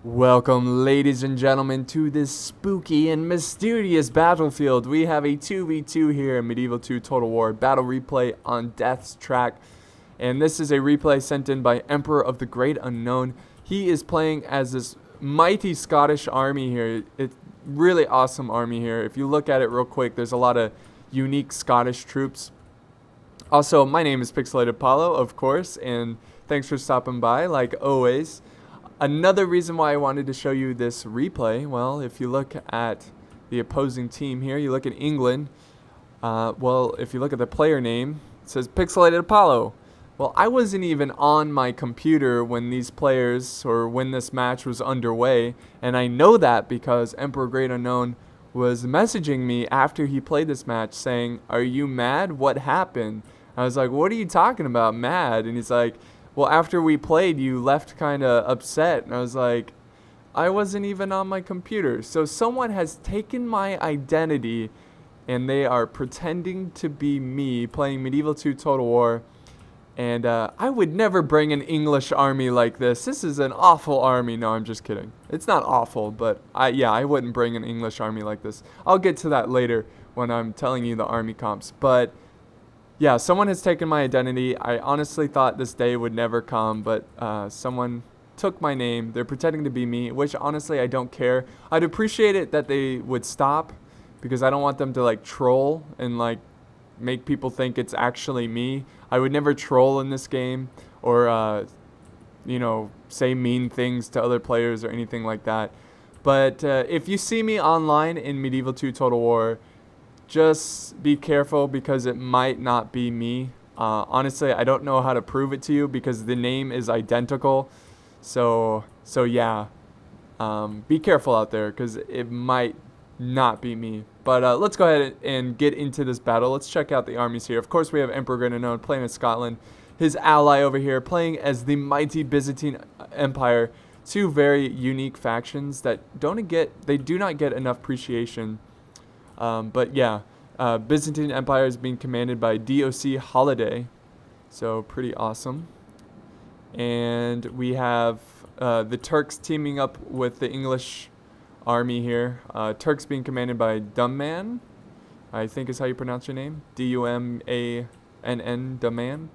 Welcome, ladies and gentlemen, to this spooky and mysterious battlefield. We have a 2v2 here in Medieval 2 Total War battle replay on Death's Track. And this is a replay sent in by Emperor of the Great Unknown. He is playing as this mighty Scottish army here. It's really awesome army here. If you look at it real quick, there's a lot of unique Scottish troops. Also, my name is Pixelated Paulo, of course, and thanks for stopping by, like always. Another reason why I wanted to show you this replay, well, if you look at the opposing team here, you look at England, if you look at the player name, it says Pixelated Apollo. Well, I wasn't even on my computer when these players, or when this match was underway, and I know that because Emperor Great Unknown was messaging me after he played this match saying, "Are you mad? What happened?" I was like, "What are you talking about, mad?" And he's like, "Well, after we played, you left kind of upset." And I was like, I wasn't even on my computer. So someone has taken my identity and they are pretending to be me playing Medieval 2 Total War. And I would never bring an English army like this. This is an awful army. No, I'm just kidding. It's not awful, but I wouldn't bring an English army like this. I'll get to that later when I'm telling you the army comps. But yeah, someone has taken my identity. I honestly thought this day would never come, but someone took my name. They're pretending to be me, which honestly I don't care. I'd appreciate it that they would stop, because I don't want them to like troll and like make people think it's actually me. I would never troll in this game or say mean things to other players or anything like that. But if you see me online in Medieval 2 Total War, just be careful because it might not be me. Honestly, I don't know how to prove it to you because the name is identical. So yeah, be careful out there because it might not be me. But let's go ahead and get into this battle. Let's check out the armies here. Of course, we have Emperor Great Unknown playing as Scotland. His ally over here playing as the mighty Byzantine Empire. Two very unique factions that do not get enough appreciation. But yeah, Byzantine Empire is being commanded by DOC Holiday, so pretty awesome. And we have the Turks teaming up with the English army here. Turks being commanded by Dumman, I think is how you pronounce your name, Dumann, Dumman.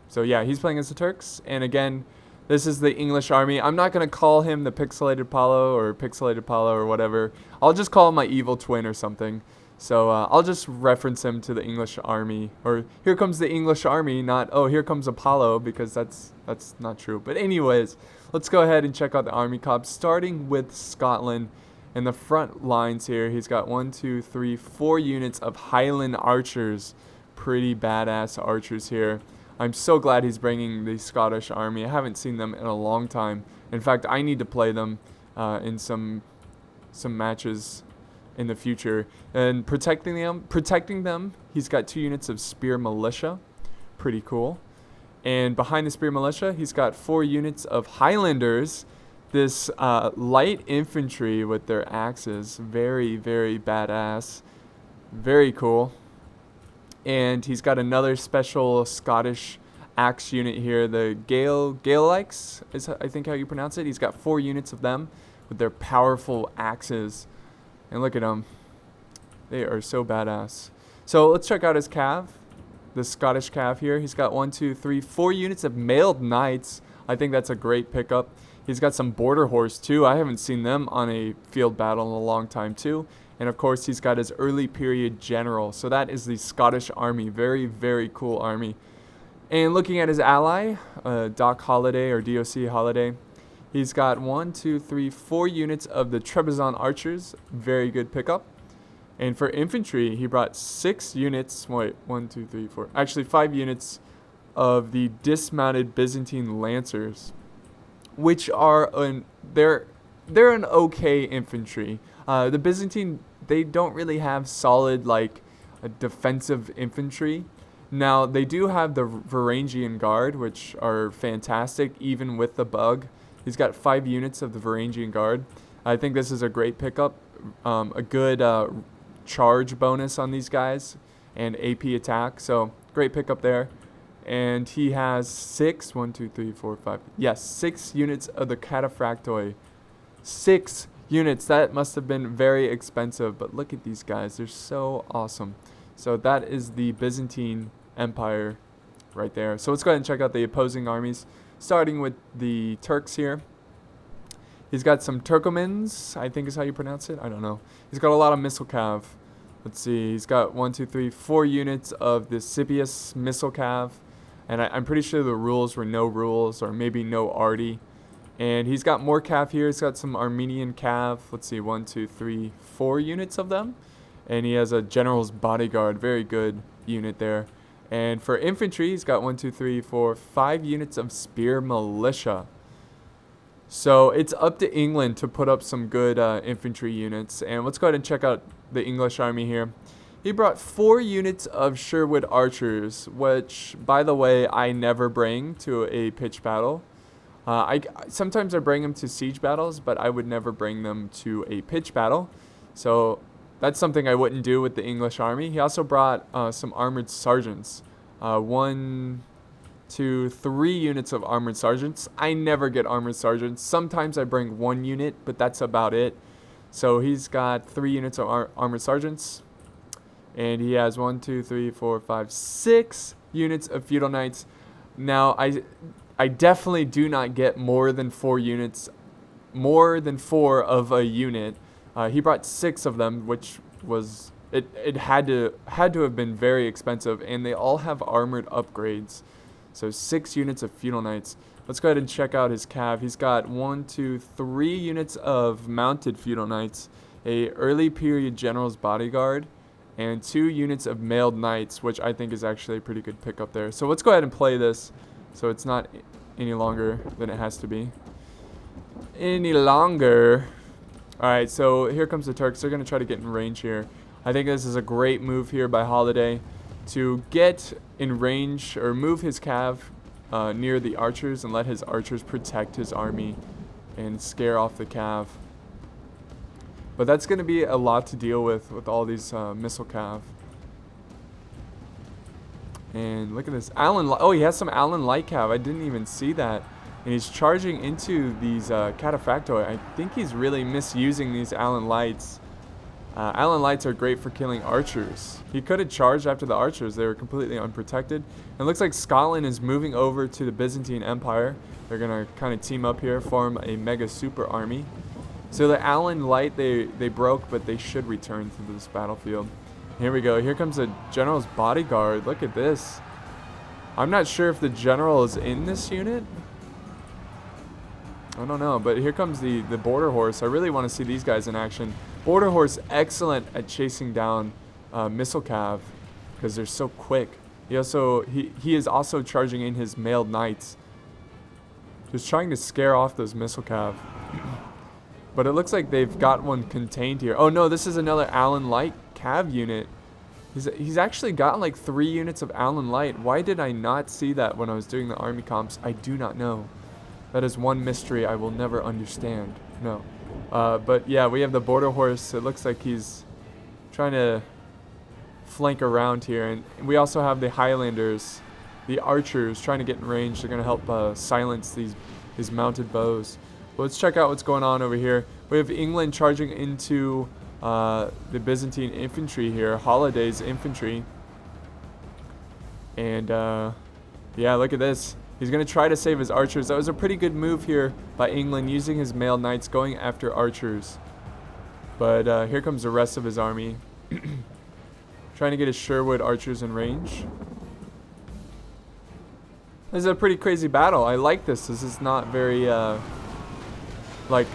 So yeah, he's playing as the Turks, and again, this is the English army. I'm not going to call him the Pixelated Paulo or Pixelated Paulo or whatever. I'll just call him my evil twin or something. So I'll just reference him to the English army. Or here comes the English army, not, oh, here comes Apollo, because that's not true. But anyways, let's go ahead and check out the army cops, starting with Scotland. In the front lines here, he's got 4 units of Highland archers. Pretty badass archers here. I'm so glad he's bringing the Scottish army. I haven't seen them in a long time. In fact, I need to play them in some matches in the future. And protecting them, he's got 2 units of Spear Militia. Pretty cool. And behind the Spear Militia, he's got 4 units of Highlanders. This light infantry with their axes. Very, very badass. Very cool. And he's got another special Scottish axe unit here, the Gaelics is I think how you pronounce it. He's got 4 units of them with their powerful axes. And look at them. They are so badass. So let's check out his cav, the Scottish cav here. He's got 4 units of mailed knights. I think that's a great pickup. He's got some border horse too. I haven't seen them on a field battle in a long time too. And of course, he's got his early period general. So that is the Scottish army. Very, very cool army. And looking at his ally, Doc Holiday or DOC Holiday, he's got 4 units of the Trebizond archers. Very good pickup. And for infantry, he brought 6 units. Wait, 1, 2, 3, 4. Actually, 5 units of the dismounted Byzantine lancers, which are they're an okay infantry. The Byzantine, they don't really have solid like a defensive infantry. Now they do have the Varangian Guard, which are fantastic even with the bug. He's got 5 units of the Varangian Guard. I think this is a great pickup. A good charge bonus on these guys and AP attack. So great pickup there. And he has 6 units of the cataphractoi. 6 units. That must have been very expensive, but look at these guys. They're so awesome. So that is the Byzantine Empire right there. So let's go ahead and check out the opposing armies, starting with the Turks here. He's got some Turkomans, I think is how you pronounce it. I don't know. He's got a lot of missile cav. Let's see. He's got 4 units of the Scipius missile cav. And I'm pretty sure the rules were no rules, or maybe no arty. And he's got more cav here. He's got some Armenian cav. Let's see, 4 units of them. And he has a general's bodyguard. Very good unit there. And for infantry, he's got 5 units of spear militia. So it's up to England to put up some good infantry units. And let's go ahead and check out the English army here. He brought 4 units of Sherwood archers, which, by the way, I never bring to a pitched battle. Sometimes I bring them to siege battles, but I would never bring them to a pitched battle. So that's something I wouldn't do with the English army. He also brought some armored sergeants. 1, 2, 3 units of armored sergeants. I never get armored sergeants. Sometimes I bring 1 unit, but that's about it. So he's got 3 units of armored sergeants. And he has 6 units of feudal knights. Now, I definitely do not get more than 4 units, more than 4 of a unit. He brought 6 of them, which was it had to have been very expensive, and they all have armored upgrades. So 6 units of feudal knights. Let's go ahead and check out his cav. He's got 3 units of mounted feudal knights, a early period general's bodyguard, and 2 units of mailed knights, which I think is actually a pretty good pickup there. So let's go ahead and play this, so it's not any longer than it has to be. Any longer. Alright, so here comes the Turks. They're going to try to get in range here. I think this is a great move here by Holiday to get in range, or move his cav near the archers and let his archers protect his army and scare off the cav. But that's going to be a lot to deal with all these missile cav. And look at this. Oh, he has some Allen light cav. I didn't even see that. And he's charging into these cataphractoi. I think he's really misusing these Allen lights. Allen lights are great for killing archers. He could have charged after the archers. They were completely unprotected. And it looks like Scotland is moving over to the Byzantine Empire. They're going to kind of team up here, form a mega super army. So the Allen light, they broke, but they should return to this battlefield. Here we go. Here comes the general's bodyguard. Look at this. I'm not sure if the general is in this unit. I don't know, but here comes the border horse. I really want to see these guys in action. Border horse, excellent at chasing down missile cav because they're so quick. He is also charging in his mailed knights, just trying to scare off those missile cav. But it looks like they've got one contained here. Oh no, this is another Allen light cav unit. He's actually got like 3 units of Allen light. Why did I not see that when I was doing the army comps? I do not know. That is one mystery I will never understand. No. But yeah, we have the border horse. It looks like he's trying to flank around here. And we also have the Highlanders, the archers, trying to get in range. They're going to help silence these mounted bows. But let's check out what's going on over here. We have England charging into the Byzantine infantry here, Holiday's infantry. And yeah, look at this. He's going to try to save his archers. That was a pretty good move here by England, using his mailed knights, going after archers. But here comes the rest of his army. Trying to get his Sherwood archers in range. This is a pretty crazy battle. I like this. This is not very,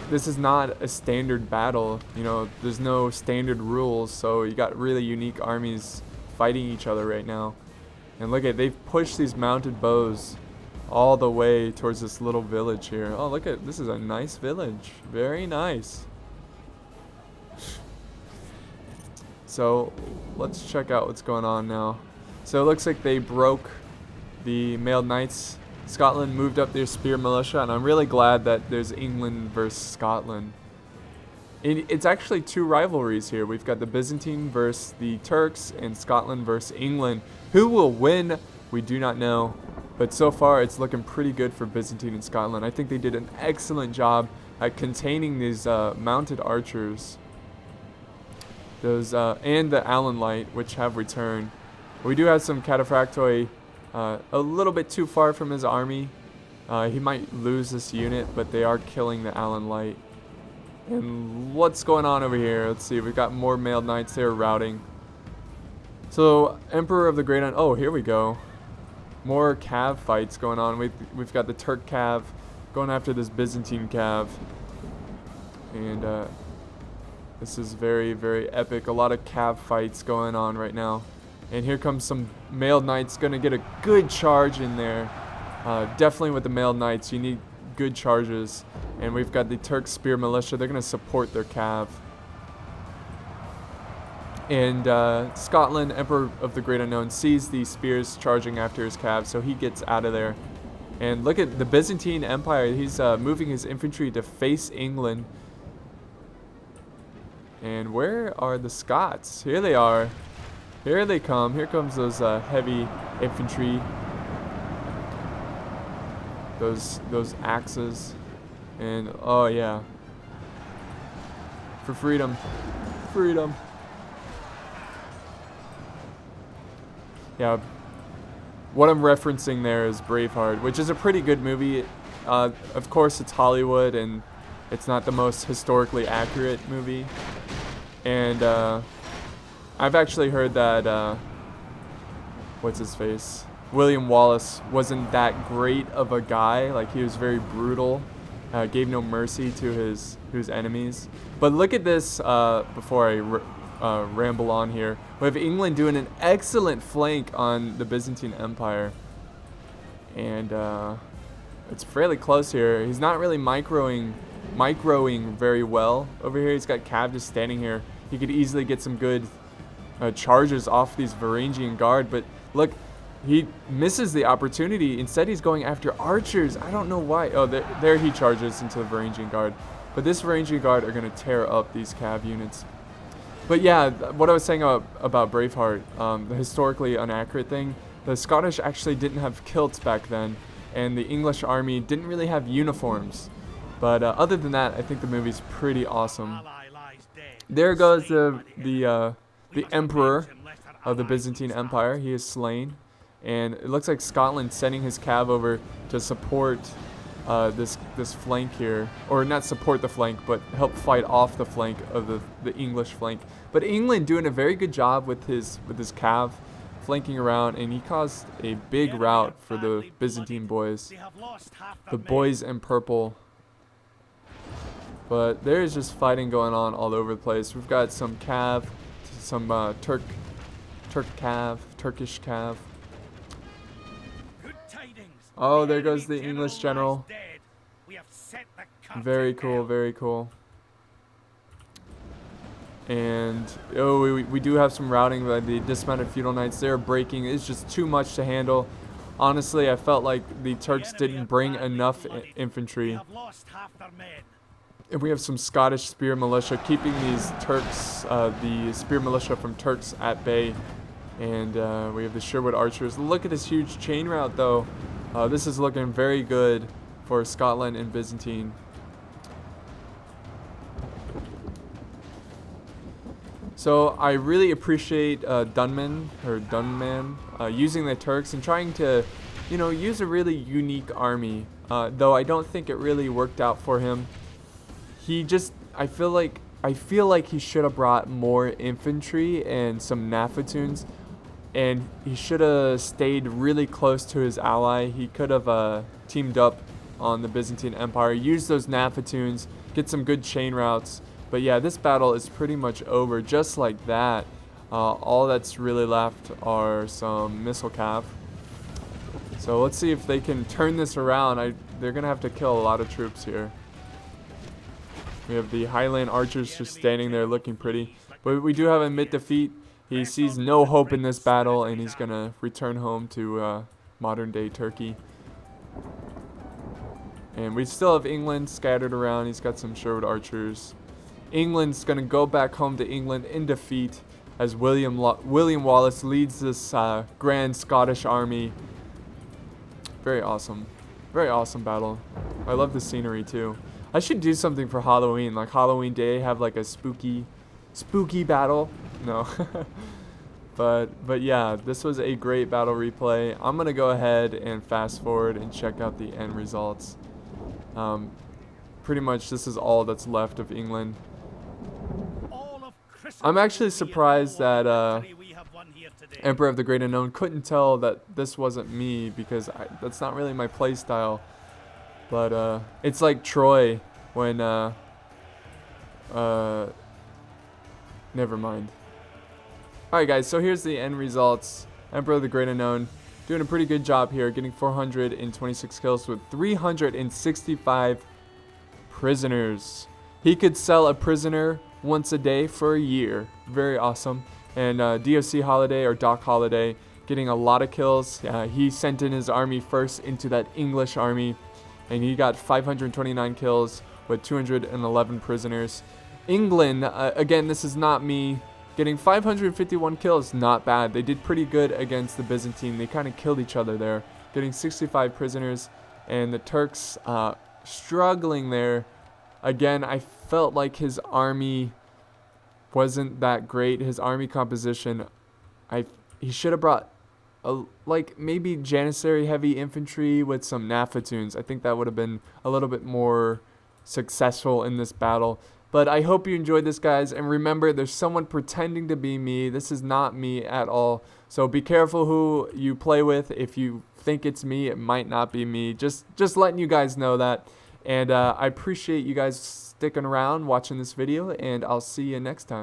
this is not a standard battle. You know, there's no standard rules, so you got really unique armies fighting each other right now. And look at, they've pushed these mounted bows all the way towards this little village here. Oh, look at, this is a nice village. Very nice. So let's check out what's going on now. So it looks like they broke the mailed knights. Scotland moved up their spear militia, and I'm really glad that there's England versus Scotland. It's actually 2 rivalries here. We've got the Byzantine versus the Turks, and Scotland versus England. Who will win We do not know. But so far, it's looking pretty good for Byzantine and Scotland. I think they did an excellent job at containing these mounted archers. Those and the Allen Light, which have returned. We do have some Cataphractoi a little bit too far from his army. He might lose this unit, but they are killing the Allen Light. And what's going on over here? Let's see. We've got more mailed knights. They're routing. So Emperor of the Great oh, here we go. More cav fights going on. We've got the Turk cav going after this Byzantine cav. And this is very, very epic. A lot of cav fights going on right now. And here comes some mailed knights. Going to get a good charge in there. Definitely with the mailed knights, you need good charges. And we've got the Turk spear militia. They're going to support their cav. And Scotland, Emperor of the Great Unknown, sees these spears charging after his cav, so he gets out of there. And look at the Byzantine Empire. He's moving his infantry to face England. And where are the Scots? Here they are. Here they come. Here comes those heavy infantry. Those axes. And oh yeah. For freedom. Freedom. Yeah, what I'm referencing there is Braveheart, which is a pretty good movie. Of course, it's Hollywood, and it's not the most historically accurate movie. And I've actually heard that, what's his face? William Wallace wasn't that great of a guy. Like, he was very brutal, gave no mercy to his enemies. But look at this before I ramble on here. We have England doing an excellent flank on the Byzantine Empire. And it's fairly close here. He's not really microing very well over here. He's got Cav just standing here. He could easily get some good charges off these Varangian Guard. But look, he misses the opportunity. Instead, he's going after archers. I don't know why. Oh, there he charges into the Varangian Guard. But this Varangian Guard are going to tear up these Cav units. But yeah, what I was saying about Braveheart, the historically inaccurate thing, the Scottish actually didn't have kilts back then, and the English army didn't really have uniforms. But other than that, I think the movie's pretty awesome. There goes the Emperor of the Byzantine Empire. He is slain, and it looks like Scotland sending his cav over to support this flank here, or not support the flank, but help fight off the flank of the English flank. But England doing a very good job with his cav flanking around, and he caused a big rout for the Byzantine boys, the boys in purple. But there's just fighting going on all over the place. We've got some cav, some Turkish cav. Oh, there goes the English general. Very cool, very cool. And oh, we do have some routing by the dismounted feudal knights. They're breaking. It's just too much to handle. Honestly, I felt like the Turks didn't bring enough infantry. And we have some Scottish spear militia keeping these Turks, the spear militia from Turks at bay. And we have the Sherwood archers. Look at this huge chain route, though. This is looking very good for Scotland and Byzantine. So I really appreciate Dunman using the Turks and trying to, use a really unique army. Though I don't think it really worked out for him. I feel like he should have brought more infantry and some Nafatoons, and he should have stayed really close to his ally. He could have teamed up on the Byzantine Empire, used those Nafatoons, get some good chain routes. But yeah, this battle is pretty much over just like that. All that's really left are some missile cav. So let's see if they can turn this around. They're going to have to kill a lot of troops here. We have the Highland archers just standing there looking pretty. But we do have a mid-defeat. He sees no hope in this battle, and he's going to return home to modern-day Turkey. And we still have England scattered around. He's got some Sherwood archers. England's going to go back home to England in defeat as William Wallace leads this grand Scottish army. Very awesome battle. I love the scenery too. I should do something for Halloween, like Halloween Day, have like a spooky battle. No. But yeah, this was a great battle replay. I'm gonna go ahead and fast forward and check out the end results. Pretty much this is all that's left of England. I'm actually surprised that Emperor of the Great Unknown couldn't tell that this wasn't me, because that's not really my play style. But it's like Troy when never mind. Alright guys, so here's the end results. Emperor of the Great Unknown doing a pretty good job here, getting 426 kills with 365 prisoners. He could sell a prisoner once a day for a year. Very awesome. And DOC Holiday, or Doc Holiday, getting a lot of kills. He sent in his army first into that English army, and he got 529 kills with 211 prisoners. England, again, this is not me, getting 551 kills, not bad. They did pretty good against the Byzantine. They kind of killed each other there, getting 65 prisoners. And the Turks struggling there. Again, I felt like his army wasn't that great. His army composition, he should have brought like maybe Janissary heavy infantry with some Nafatoons. I think that would have been a little bit more successful in this battle. But I hope you enjoyed this, guys. And remember, there's someone pretending to be me. This is not me at all. So be careful who you play with. If you think it's me, it might not be me. Just letting you guys know that. And I appreciate you guys sticking around watching this video, and I'll see you next time.